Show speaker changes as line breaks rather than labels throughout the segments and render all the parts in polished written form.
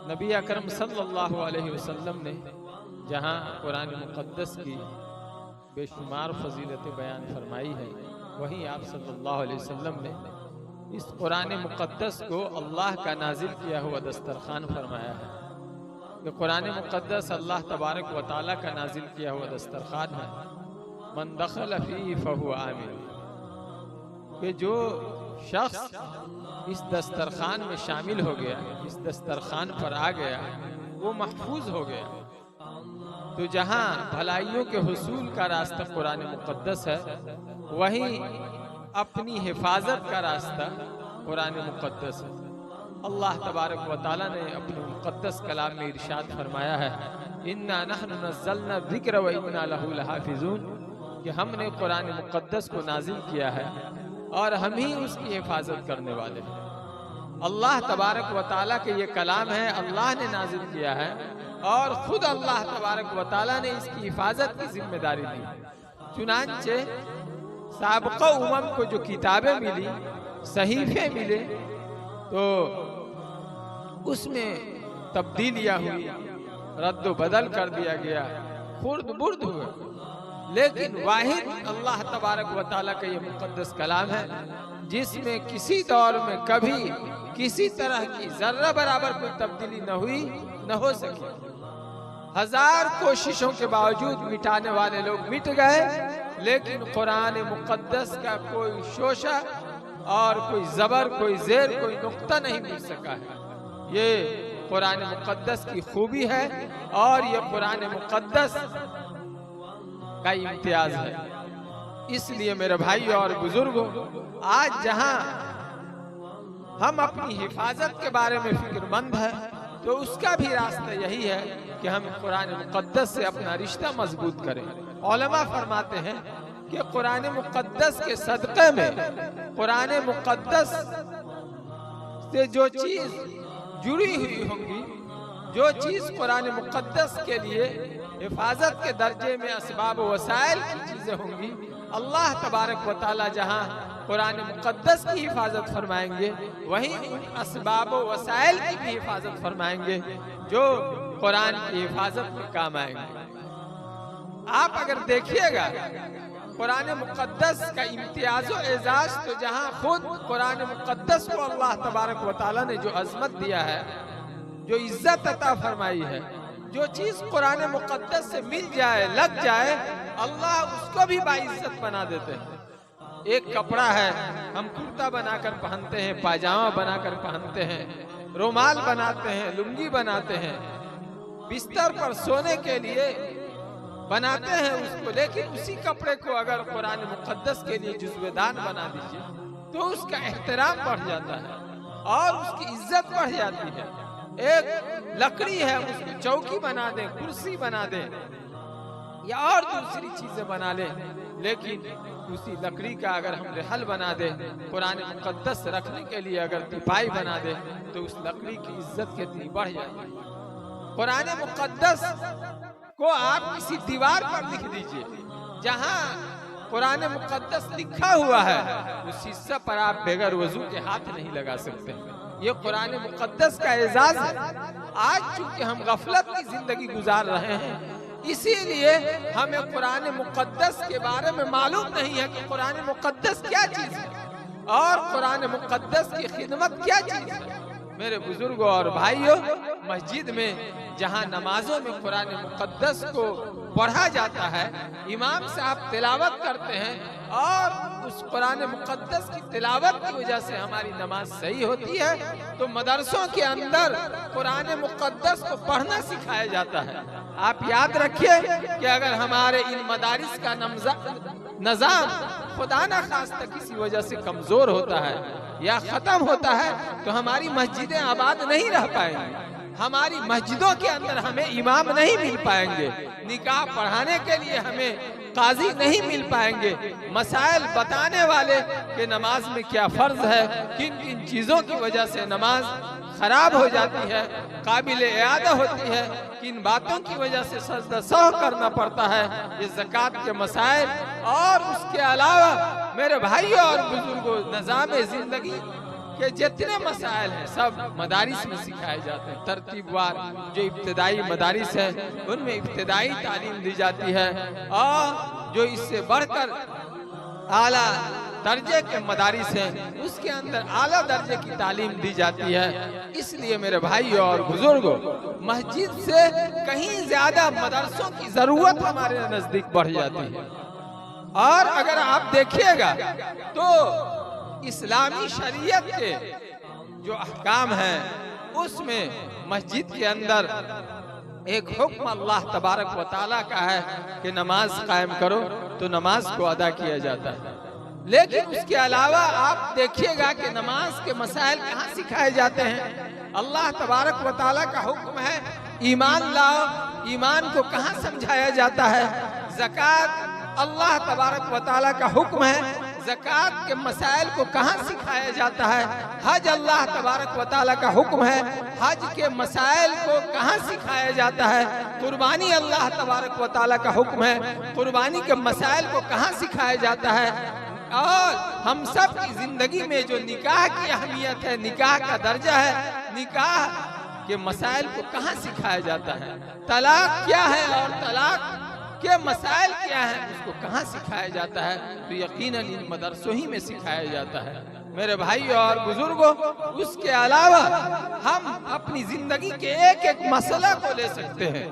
नबी अकरम सल्लल्लाहु अलैहि वसल्लम ने जहाँ कुरान मुक़द्दस की बेशुमार फजीलतें बयान फरमाई है, वहीं आप सल्लल्लाहु अलैहि वसल्लम ने इस कुरान मुक़द्दस को अल्लाह का नाजिल किया हुआ दस्तरखान फरमाया है। कि कुरान मुक़द्दस अल्लाह तबारक व तआला का नाजिल किया हुआ दस्तरखान है। मन दखल फीही फहुव आमिन, कि जो शख्स इस दस्तरखान में शामिल हो गया, इस दस्तरखान पर आ गया, वो महफूज हो गया। तो जहाँ भलाइयों के हुसूल का रास्ता कुरान मुक़द्दस है, वहीं अपनी हिफाजत का रास्ता कुरान मुक़द्दस है। अल्लाह तबारक व तआला ने अपने मुक़द्दस कलाम में इरशाद फरमाया है, इन्ना नहनु नज़्ज़लना ज़िक्र व इन्ना लहू लहाफ़िज़ून, कि हमने कुरान मुक़द्दस को नाजिल किया है और हम ही उसकी हिफाजत करने वाले हैं। अल्लाह तबारक व तआला के ये कलाम है, अल्लाह ने नाजिल किया है और खुद अल्लाह तबारक व तआला ने इसकी हिफाजत की जिम्मेदारी दी। चुनांचे साबिक़ा उमम को जो किताबें मिली, सहीफे मिले, तो उसमें तब्दीलियाँ हुई, रद्द बदल कर दिया गया, खुर्द बुर्द हुए। लेकिन वाहिद अल्लाह तबारक व तआला का ये मुक़द्दस कलाम है, जिसमें किसी दौर में कभी किसी तरह की जर्रा बराबर कोई तब्दीली न हुई, न हो सकी। हजार कोशिशों के बावजूद मिटाने वाले लोग मिट गए, लेकिन कुरान मुक़द्दस का कोई शोशा और कोई जबर, कोई जेर, कोई नुक्ता नहीं मिल सका है। ये कुरान मुक़द्दस की खूबी है और ये कुरान मुक़द्दस का इम्तियाज है। इसलिए मेरे भाई और बुजुर्गों, आज जहां हम अपनी हिफाजत के बारे में फिक्रमंद है, तो उसका भी रास्ता यही है कि हम कुरान मुक़द्दस से अपना रिश्ता मजबूत करें। उलमा फरमाते हैं कि कुरान मुक़द्दस के सदक़े में, कुरान मुक़द्दस से जो चीज जुड़ी हुई होंगी, जो चीज कुरान मुक़द्दस के लिए हिफाजत के दर्जे में असबाब वसाइल की चीजें होंगी, अल्लाह तबारक व तआला जहाँ कुरान मुक़द्दस की हिफाजत फरमाएंगे, वहीं उन असबाब वसाइल की भी हिफाजत फरमाएंगे जो कुरान की हिफाजत में काम आएंगे। आप अगर देखिएगा कुरान मुक़द्दस का इम्तियाज व एजाज, तो जहाँ खुद कुरान मुक़द्दस को अल्लाह तबारक व तआला ने जो अजमत दिया है, जो इज्जत अता फरमाई है, जो चीज कुरान मुक़द्दस से मिल जाए, लग जाए, अल्लाह उसको भी बाइज्जत बना देते हैं। एक कपड़ा है, हम कुर्ता बनाकर पहनते हैं, पाजामा बनाकर पहनते हैं, रुमाल बनाते हैं, लुंगी बनाते हैं, बिस्तर पर सोने के लिए बनाते हैं उसको। लेकिन उसी कपड़े को अगर कुरान मुक़द्दस के लिए जुज़्वेदान बना दीजिए, तो उसका एहतराम बढ़ जाता है और उसकी इज्जत बढ़ जाती है। एक लकड़ी है, उसकी चौकी बना दें, कुर्सी बना दें या और दूसरी चीजें बना लें, लेकिन उसी लकड़ी का अगर हम रेहल बना दें, कुरान मुक़द्दस रखने के लिए अगर तिपाई बना दें, तो उस लकड़ी की इज्जत कितनी बढ़ जाती है। कुरान मुक़द्दस को आप किसी दीवार पर लिख दीजिए, जहां कुरान मुक़द्दस लिखा हुआ है, उस हिस्से पर आप बगैर वजू के हाथ नहीं लगा सकते। ये कुरान मुक़द्दस का एजाज है। आज चूंकि हम गफलत की जिंदगी गुजार रहे हैं, इसीलिए हमें कुरान मुक़द्दस के बारे में मालूम नहीं है कि कुरान मुक़द्दस क्या चीज है और कुरान मुक़द्दस की खिदमत क्या चीज है। मेरे बुजुर्गों और भाइयों, मस्जिद में जहां नमाजों में कुरान मुक़द्दस को पढ़ा जाता है, इमाम साहब तिलावत करते हैं और उस कुरान मुक़द्दस की तिलावत की वजह से हमारी नमाज सही होती है, तो मदरसों के अंदर कुरान मुक़द्दस को पढ़ना सिखाया जाता है। आप याद रखिए कि अगर हमारे इन मदारिस का निज़ाम खुदा ना खास्ता किसी वजह से कमजोर होता है या खत्म होता है, तो हमारी मस्जिदें आबाद नहीं रह पाएंगी। हमारी मस्जिदों के अंदर हमें इमाम नहीं मिल पाएंगे, निकाह पढ़ाने के लिए हमें काजी नहीं मिल पाएंगे, मसाइल बताने वाले कि नमाज में क्या फर्ज है, किन किन चीजों की वजह से नमाज खराब हो जाती है, काबिल इआदा होती है, किन बातों की वजह से सजदा सह करना पड़ता है, ये ज़कात के मसाइल और उसके अलावा मेरे भाइयों और बुजुर्गों, निज़ाम जिंदगी के जितने मसाइल हैं सब मदारिस में सिखाए जाते हैं। तरतीबवार जो इब्तिदाई मदारिस है उनमें इब्तिदाई तालीम दी जाती है, और जो इससे बढ़कर आला दर्जे के मदारिस हैं उसके अंदर आला दर्जे की तालीम दी जाती है। इसलिए मेरे भाई और बुजुर्गों, मस्जिद से कहीं ज्यादा मदरसों की जरूरत हमारे नजदीक बढ़ जाती है। और अगर आप देखिएगा तो इस्लामी शरीयत के जो अहकाम हैं उसमें मस्जिद के अंदर एक हुक्म अल्लाह तबारक व तआला का है कि नमाज कायम करो, तो नमाज को अदा किया जाता है। लेकिन उसके अलावा आप देखिएगा कि नमाज के मसाइल कहाँ सिखाए जाते हैं। अल्लाह तबारक व तआला का हुक्म है ईमान लाओ, ईमान को कहाँ समझाया जाता है। ज़कात अल्लाह तबारक व तआला का हुक्म है, ज़कात के मसाइल को कहाँ सिखाया जाता है। हज अल्लाह तबारक व तआला का हुक्म है, हज के मसाइल को कहाँ सिखाया जाता है। कुर्बानी अल्लाह तबारक व तआला का हुक्म है, कुर्बानी के मसाइल को कहाँ सिखाया जाता है। और हम सब की जिंदगी में जो निकाह की अहमियत है, निकाह का दर्जा है, निकाह के मसाइल को कहाँ सिखाया जाता है। तलाक क्या है और तलाक के मसाइल क्या है उसको कहाँ सिखाया जाता है, तो यकीनन इन मदरसों ही में सिखाया जाता है। मेरे भाई और बुजुर्गों, उसके अलावा हम अपनी जिंदगी के एक एक मसला को ले सकते हैं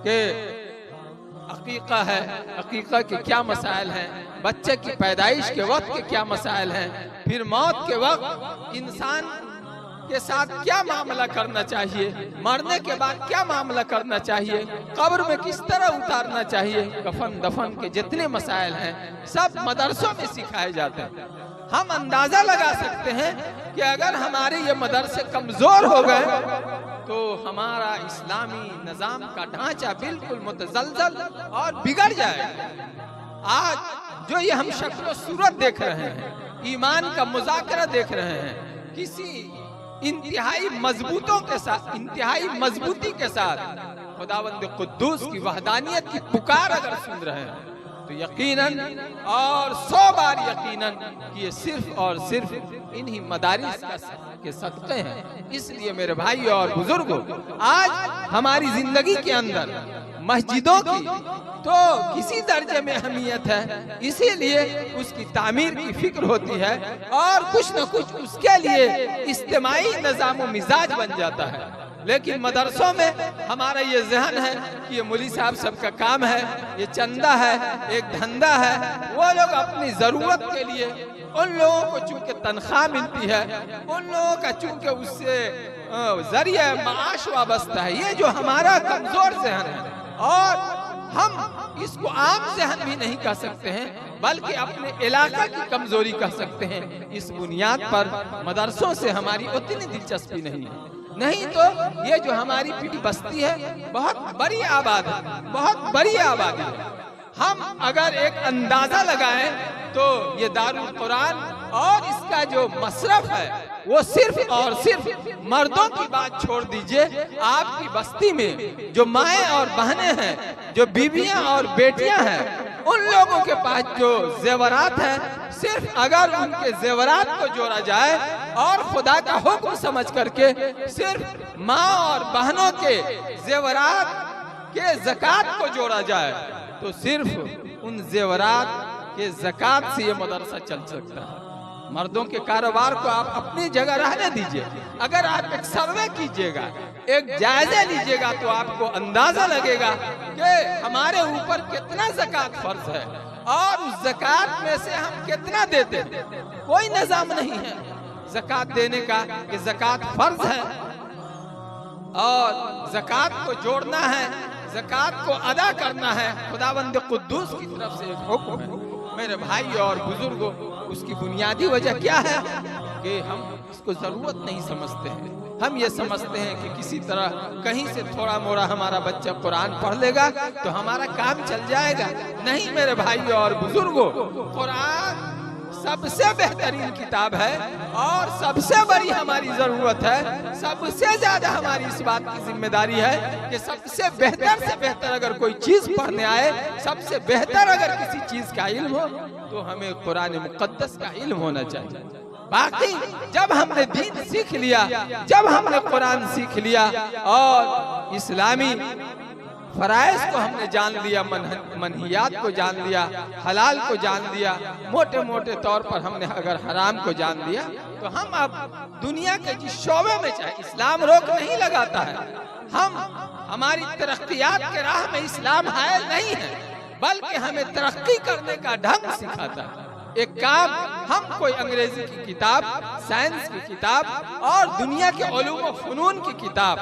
कि अकीका है, अकीका के क्या मसाइल हैं, बच्चे की पैदाइश के वक्त के क्या मसाइल हैं, फिर मौत के वक्त इंसान के साथ क्या मामला करना चाहिए, मरने के बाद क्या मामला करना चाहिए, कब्र में किस तरह उतारना चाहिए, कफन दफन के जितने मसाइल हैं सब मदरसों में सिखाए जाते हैं। हम अंदाजा लगा सकते हैं कि अगर हमारे ये मदरसे कमजोर हो गए तो हमारा इस्लामी निजाम का ढांचा बिल्कुल मुतज़लज़ल और बिगड़ जाएगा। आज जो ये हम शक्ल सूरत देख रहे हैं, ईमान का मुज़ाकरा देख रहे हैं, किसी इंतहाई मजबूतों के साथ, इंतहाई मजबूती के साथ खुदावंद कुद्दूस की वहदानियत की पुकार अगर सुन रहे हैं तो यकीनन और 100 बार यकीनन कि ये सिर्फ और सिर्फ इन्हीं मदारिस के सदक़े हैं। इसलिए मेरे भाई और बुजुर्गों, आज हमारी जिंदगी के अंदर मस्जिदों की तो किसी दर्जे में अहमियत है, इसीलिए उसकी तामीर की फिक्र होती है और कुछ न कुछ उसके लिए इज्तिमाई निज़ाम मिजाज बन जाता है। लेकिन मदरसों में हमारा ये जहन है कि ये मौलवी साहब सबका काम है, ये चंदा है, एक धंधा है। वो लोग अपनी जरूरत के लिए, उन लोगों को चूंकि तनख्वाह मिलती है, उन लोगों का चूंकि उससे जरिया माश वाबस्ता है, ये जो हमारा कमजोर जहन है और हम इसको आम जहन भी नहीं कह सकते हैं बल्कि अपने इलाका की कमजोरी कह सकते हैं। इस बुनियाद पर मदरसों से हमारी उतनी दिलचस्पी नहीं है। नहीं तो ये जो हमारी पीढ़ी बस्ती है बहुत बड़ी आबादी है, बहुत बड़ी आबादी है। हम अगर एक अंदाजा लगाएं तो ये दारुल कुरान और इसका जो मसरफ है वो सिर्फ और सिर्फ मर्दों की बात छोड़ दीजिए, आपकी बस्ती में जो माएँ और बहनें हैं, जो बीवियां और बेटियां हैं, उन लोगों के पास जो जेवरात है, सिर्फ अगर उनके जेवरात को जोड़ा जाए और खुदा का हुक्म समझ करके सिर्फ माँ और बहनों के जेवरात के ज़कात को जोड़ा जाए तो सिर्फ उन जेवरात के ज़कात से ये मदरसा चल सकता है। मर्दों के कारोबार को आप अपनी जगह रहने दीजिए। अगर आप एक सर्वे कीजिएगा, एक जायजा लीजिएगा तो आपको अंदाजा लगेगा कि हमारे ऊपर कितना ज़कात फर्ज है और उस ज़कात में से हम कितना देते हैं। कोई निज़ाम नहीं है ज़कात देने का कि ज़कात फर्ज है और ज़कात को जोड़ना है, ज़कात को अदा करना है। खुदावंद कुद्दूस की तरफ से एक हुक्म है। मेरे भाई और बुजुर्गों, उसकी बुनियादी वजह क्या है कि हम इसको जरूरत नहीं समझते हैं। हम ये समझते हैं कि किसी तरह कहीं से थोड़ा मोड़ा हमारा बच्चा कुरान पढ़ लेगा तो हमारा काम चल जाएगा। नहीं मेरे भाई और बुजुर्गों, कुरान सबसे बेहतरीन किताब है और सबसे बड़ी हमारी जरूरत है। सबसे ज्यादा हमारी इस बात की जिम्मेदारी है कि सबसे बेहतर अगर कोई चीज पढ़ने आए, सबसे बेहतर अगर किसी चीज का इल्म हो तो हमें कुरान मुक़द्दस का इल्म होना चाहिए। बाकी जब हमने दीन सीख लिया, जब हमने कुरान सीख लिया और इस्लामी फराइज को हमने जान लिया, मनहियात को जान लिया, हलाल को जान लिया, मोटे मोटे तौर पर हमने अगर हराम को जान लिया, तो हम अब दुनिया के जिस शोबे में चाहे, इस्लाम रोक नहीं लगाता है, हमारी तरक्कियात के राह में इस्लाम हायल नहीं है, बल्कि हमें तरक्की करने का ढंग सिखाता है। एक काम हम कोई अंग्रेजी की किताब, साइंस की किताब और दुनिया के उलूम व फनून की किताब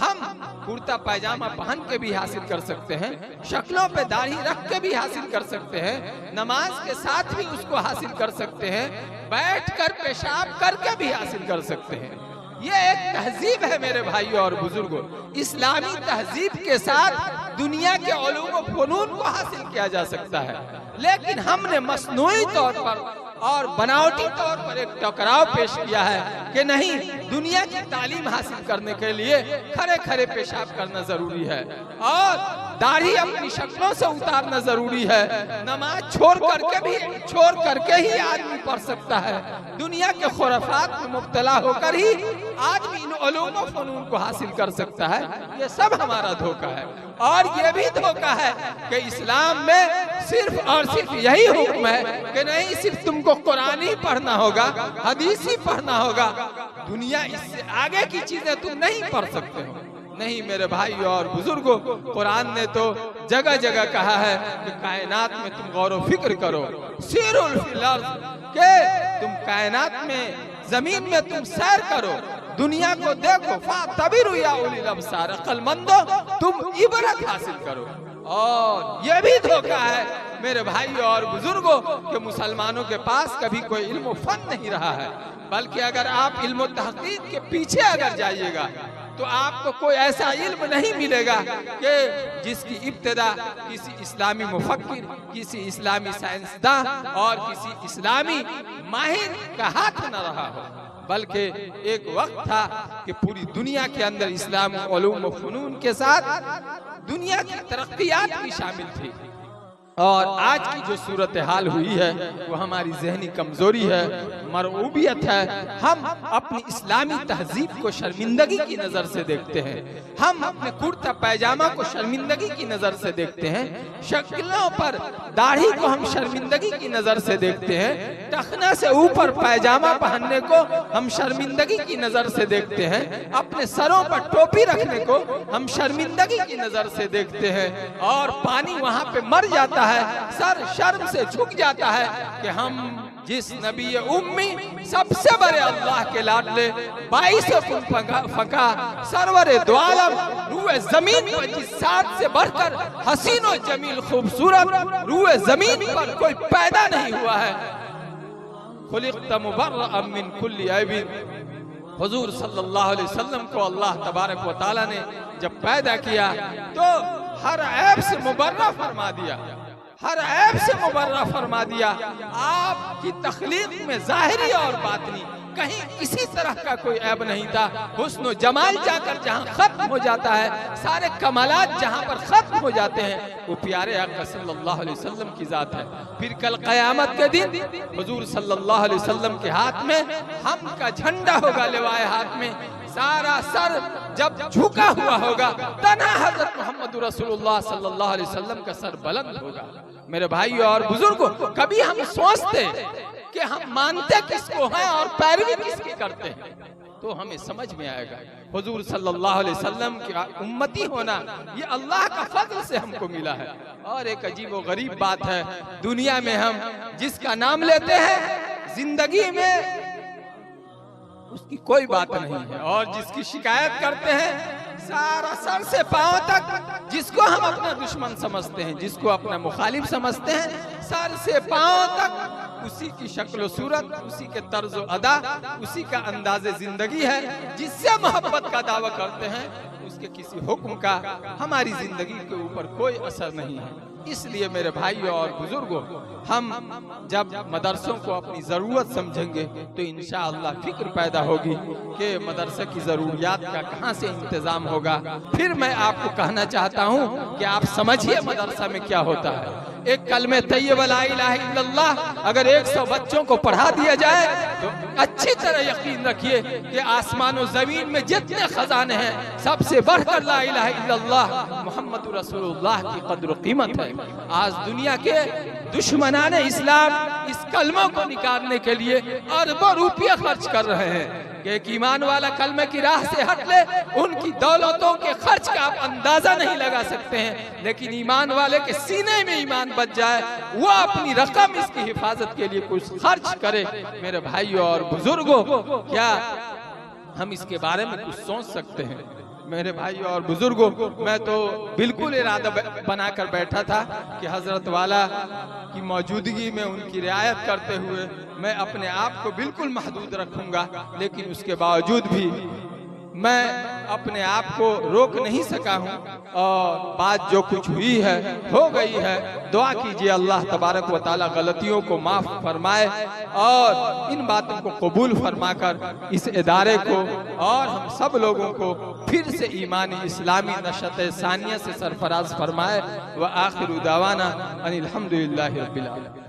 हम कुर्ता पैजामा पहन के भी हासिल कर सकते हैं, शक्लों पे दाढ़ी रख के भी हासिल कर सकते हैं, नमाज के साथ भी उसको हासिल कर सकते हैं, बैठकर पेशाब करके भी हासिल कर सकते हैं। ये एक तहजीब है मेरे भाइयों और बुजुर्गों। इस्लामी तहजीब के साथ दुनिया के उलूम व फनून को हासिल किया जा सकता है, लेकिन हमने मसनूई तौर पर और बनावटी तौर पर एक टकराव पेश किया है कि नहीं, दुनिया की तालीम हासिल करने के लिए खड़े खड़े पेशाब करना जरूरी है और दाढ़ी अपनी शक्लों से उतारना जरूरी है, नमाज छोड़ करके ही आदमी पढ़ सकता है। दुनिया के खुराफात में मुब्तला होकर ही आदमी इन उलूम व फनून को हासिल कर सकता है। ये सब हमारा धोखा है। और ये भी धोखा है कि इस्लाम में सिर्फ और सिर्फ यही हुक्म है कि नहीं, सिर्फ तुमको कुरान ही पढ़ना होगा, हदीस ही पढ़ना होगा, दुनिया इससे आगे की चीजें तुम नहीं पढ़ सकते हो। नहीं मेरे भाई और बुजुर्गों, कुरान ने तो जगह जगह कहा है कि कायनात में तुम गौर व फिक्र करो, सीरुल फिल अर्ज़, के तुम कायनात में, जमीन में तुम सैर करो, दुनिया को देखो, फातबिरु या उलिल अब्सार, अक्लमंदो तुम इबरत हासिल करो। और ये भी धोखा है मेरे भाई और बुजुर्गों कि मुसलमानों के पास कभी कोई इल्म फन नहीं रहा है, बल्कि अगर आप इल्म तहकीक के पीछे अगर जाइएगा तो आपको कोई ऐसा इल्म नहीं मिलेगा कि जिसकी इब्तिदा किसी इस्लामी मुफक्किर, किसी इस्लामी साइंसदां और किसी इस्लामी माहिर का हाथ न रहा हो। बल्कि एक वक्त था कि पूरी दुनिया के अंदर इस्लाम उलूम व फनून के साथ दुनिया की तरक्कियात भी शामिल थी। और आज की जो सूरत हाल हुई है वो हमारी जहनी कमजोरी है, मरऊबियत है। हम अपनी इस्लामी तहजीब को शर्मिंदगी की नजर से देखते हैं, हम अपने कुर्ता पैजामा को शर्मिंदगी की नजर से देखते हैं, शक्लों पर दाढ़ी को हम शर्मिंदगी की नजर से देखते हैं, टखना से ऊपर पैजामा पहनने को हम शर्मिंदगी की नजर से देखते हैं, अपने सरों पर टोपी रखने को हम शर्मिंदगी की नजर से देखते हैं। और पानी वहां पे मर जाता है, सर शर्म से झुक जाता है कि हम जिस नबी उम्मी, सबसे बड़े अल्लाह के लाडले, 22 फका सरवरे दो आलम, रूए जमीन पर जिस साथ से बढ़कर हसीनो जमील खूबसूरत रूए जमीन पर कोई पैदा नहीं हुआ है, खुलिक़्त मुबर्रअम मिन कुल्ली ऐबिन, हुजूर सल्लल्लाहु अलैहि वसल्लम को अल्लाह तबारक व तआला ने जब पैदा किया तो हर ऐब से मुबर्रा फरमा दिया, हर ऐब से मुबर्रा फरमा दिया। आपकी तख्लीक में जाहिरी और बातनी कहीं किसी तरह का कोई ऐब नहीं था। हुस्न जमाल जाकर जहाँ खत्म हो जाता है, सारे कमालात जहाँ पर खत्म हो जाते हैं, वो प्यारे आका सल्लल्लाहु अलैहि वसल्लम की जात है। फिर कल क़यामत के दिन हुजूर सल्लल्लाहु अलैहि वसल्लम के हाथ में हम का झंडा होगा, लिवाए हाथ में, सारा सर जब झुका हुआ होगा, तना हजरत मोहम्मद रसूलुल्लाह सल्लल्लाहु अलैहि वसल्लम का सर बुलंद होगा। मेरे भाई और बुजुर्गों, कभी हम सोचते कि हम मानते किसको हैं और पैरवी किसकी करते हैं, तो हमें समझ में आएगा हुजूर सल्लल्लाहु अलैहि वसल्लम की उम्मती होना ये अल्लाह का फजल से हमको मिला है। और एक अजीब व गरीब बात है, दुनिया में हम जिसका नाम लेते हैं जिंदगी में उसकी कोई बात नहीं है, और जिसकी शिकायत करते हैं सारा सर से पांव तक, जिसको हम अपना दुश्मन समझते हैं, जिसको अपना मुखालिफ समझते हैं, सर से पांव तक उसी की शक्ल सूरत, उसी के तर्ज अदा, उसी का अंदाज़े जिंदगी है। जिससे मोहब्बत का दावा करते हैं उसके किसी हुक्म का हमारी जिंदगी के ऊपर कोई असर नहीं है। इसलिए मेरे भाइयों और बुजुर्गों, हम जब मदरसों को अपनी ज़रूरत समझेंगे तो इंशाअल्लाह फिक्र पैदा होगी कि मदरसे की ज़रूरियात का कहाँ से इंतज़ाम होगा। फिर मैं आपको कहना चाहता हूँ कि आप समझिए मदरसा में क्या होता है। एक कलमे तैयब ला इलाहा इल्लल्लाह अगर 100 बच्चों को पढ़ा दिया जाए तो अच्छी तरह यकीन रखिए कि आसमान और जमीन में जितने खजाने हैं सबसे बढ़कर ला इलाहा इल्लल्लाह मोहम्मद रसूलुल्लाह की कद्र कीमत है। आज दुनिया के दुश्मनान इस्लाम इस कलमा को निकालने के लिए अरबों रुपये खर्च कर रहे हैं कि एक ईमान वाला कलमे की राह से हट ले, उनकी दौलतों के खर्च का आप अंदाजा नहीं लगा सकते हैं, लेकिन ईमान वाले के सीने में ईमान बच जाए वो अपनी रकम इसकी हिफाजत के लिए कुछ खर्च करे। मेरे भाइयों और बुजुर्गों, क्या हम इसके बारे में कुछ सोच सकते हैं? मेरे भाइयों और बुजुर्गों, मैं तो बिल्कुल इरादा बनाकर बैठा था कि हजरत वाला की मौजूदगी में उनकी रियायत करते हुए मैं अपने आप को बिल्कुल महदूद रखूंगा, लेकिन उसके बावजूद भी मैं अपने आप को रोक नहीं सका हूं और बात जो कुछ हुई है हो गई है। दुआ कीजिए अल्लाह तबारक व तआला गलतियों को माफ फरमाए और इन बातों को कबूल फरमाकर इस इदारे को और हम सब लोगों को फिर से ईमानी इस्लामी नशत सानिया से सरफराज फरमाए। व आखिर दावाना अनिल हम्दुलिल्लाहि रब्बिल आलमीन।